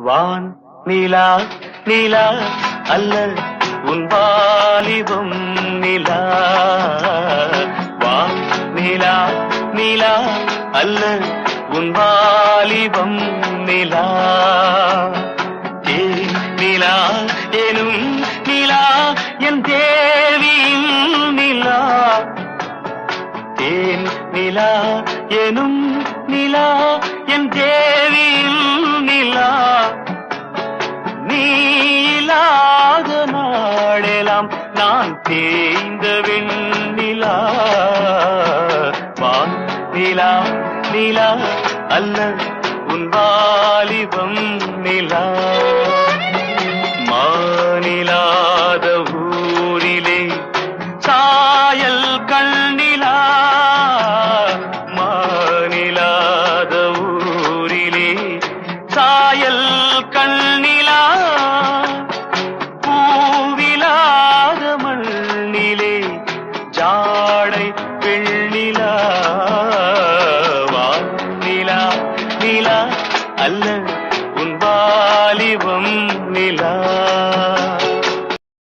வான் நிலா நிலா அல்ல உன் வாலிபம் நிலா. வான் நிலா நிலா அல்ல உன் வாலிபம் நிலா. நிலா எனும் நிலா என் தேவியின் நிலா. தேன் நிலா எனும் நிலா என் தேவியின் நிலா. நீ இல்லாத நாளெல்லாம் நான் தேய்ந்த வெண்ணிலா. வான் நிலா நிலா அல்ல உன் வாலிபம் நிலா. மானிலாத ஊரிலே சாயல் கண்ணிலா. மானிலாத ஊரிலே சாயல் கண்ணிலா. பூவிலாத மண்ணிலே ஜாடை பெண்ணிலா. வானிலா நிலா அல்ல உன் வாலிபம் நிலா.